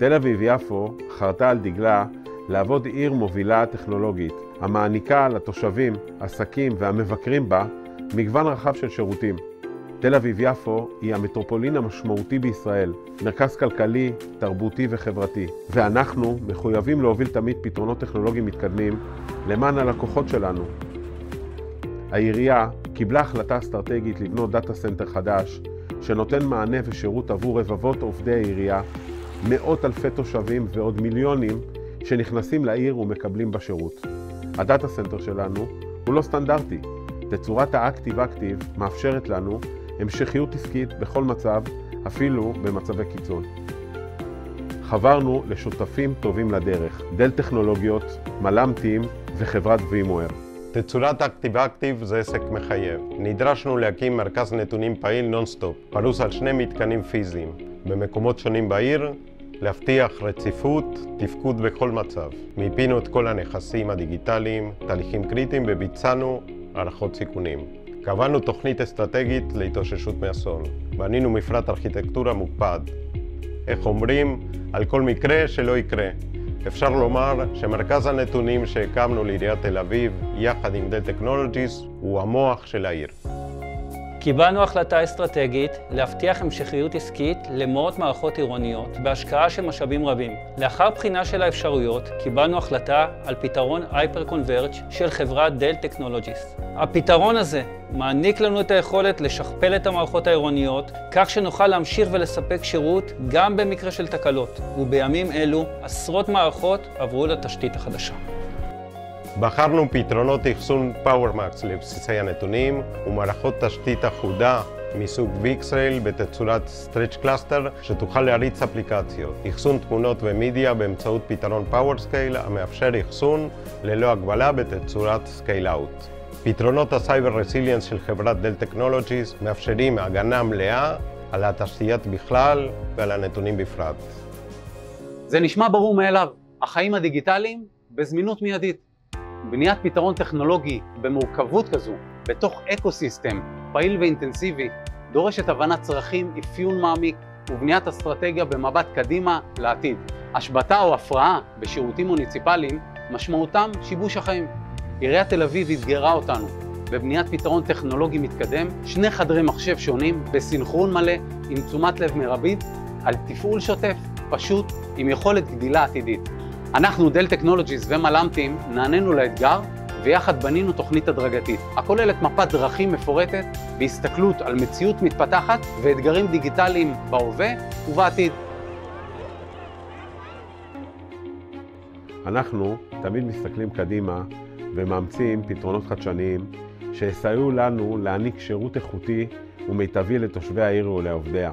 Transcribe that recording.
תל אביב-יפו חרתה על דגלה לעבוד עיר מובילה טכנולוגית, המעניקה לתושבים, עסקים והמבקרים בה מגוון רחב של שירותים. תל אביב-יפו היא המטרופולין המשמעותי בישראל, מרכז כלכלי, תרבותי וחברתי, ואנחנו מחויבים להוביל תמיד פתרונות טכנולוגיים מתקדמים למען הלקוחות שלנו. העירייה קיבלה החלטה אסטרטגית לבנות דאטה סנטר חדש, שנותן מענה ושירות עבור רבבות עובדי העירייה, מאות אלפי תושבים ועוד מיליונים שנכנסים לעיר ומקבלים בשירות. הדאטה סנטר שלנו הוא לא סטנדרטי. תצורת האקטיב-אקטיב מאפשרת לנו המשכיות עסקית בכל מצב, אפילו במצבי קיצון. חברנו לשותפים טובים לדרך, דל טכנולוגיות, מל"מ-טים וחברת VMware. תצורת אקטיב-אקטיב זה עסק מחייב. נדרשנו להקים מרכז נתונים פעיל נונסטופ, פרוס על 2 מתקנים פיזיים, במקומות שונים בעיר, להבטיח רציפות, תפקוד בכל מצב. מיפינו את כל הנכסים הדיגיטליים, תהליכים קריטיים וביצענו הערכות סיכונים. קבענו תוכנית אסטרטגית להתאוששות מאסון. בנינו מפרט ארכיטקטורה מוקפד. איך אומרים? על כל מקרה שלא יקרה. אפשר לומר שמרכז הנתונים שהקמנו לעיריית תל אביב יחד עם דל טכנולוגיז הוא המוח של העיר. קיבלנו החלטה אסטרטגית להבטיח המשכיות עסקית למאות מערכות עירוניות בהשקעה של משאבים רבים. לאחר בחינה של האפשרויות, קיבלנו החלטה על פתרון Hyper-Converged של חברת דל טכנולוגיז. הפתרון הזה מעניק לנו את היכולת לשכפל את המערכות העירוניות, כך שנוכל להמשיך ולספק שירות גם במקרה של תקלות. ובימים אלו, עשרות מערכות עברו לתשתית החדשה. בחרנו פתרונות אחסון PowerMax לבסיסי הנתונים ומערכות תשתית אחודה מסוג VxRail בתצורת Stretch Cluster שתוכל להריץ אפליקציות. אחסון תמונות ומדיה באמצעות פתרון PowerScale המאפשר אחסון ללא הגבלה בתצורת Scale-Out. פתרונות הסייבר רסיליאנס של חברת דל טכנולוגיז מאפשרים הגנה מלאה על התשתיות בכלל ועל הנתונים בפרט. זה נשמע ברור מאליו, החיים הדיגיטליים בזמינות מיידית. בניית פתרון טכנולוגי במורכבות כזו, בתוך אקוסיסטם פעיל ואינטנסיבי, דורשת הבנת צרכים, אפיון מעמיק ובניית אסטרטגיה במבט קדימה לעתיד. השבתה או הפרעה בשירותים מוניציפליים משמעותם שיבוש החיים. עיריית תל אביב התגרה אותנו בבניית פתרון טכנולוגי מתקדם, 2 חדרי מחשב שונים בסינכרון מלא עם תשומת לב מרבית על תפעול שוטף, פשוט עם יכולת גדילה עתידית. אנחנו דל טכנולוגיז ומל"מ-טים נענינו לאתגר ויחד בנינו תוכנית הדרגתית, הכוללת מפת דרכים מפורטת בהסתכלות על מציאות מתפתחת ואתגרים דיגיטליים בהווה ובעתיד. אנחנו תמיד מסתכלים קדימה ומאמצים פתרונות חדשניים שיסייעו לנו להעניק שירות איכותי ומיטבי לתושבי העיר ולעובדיה.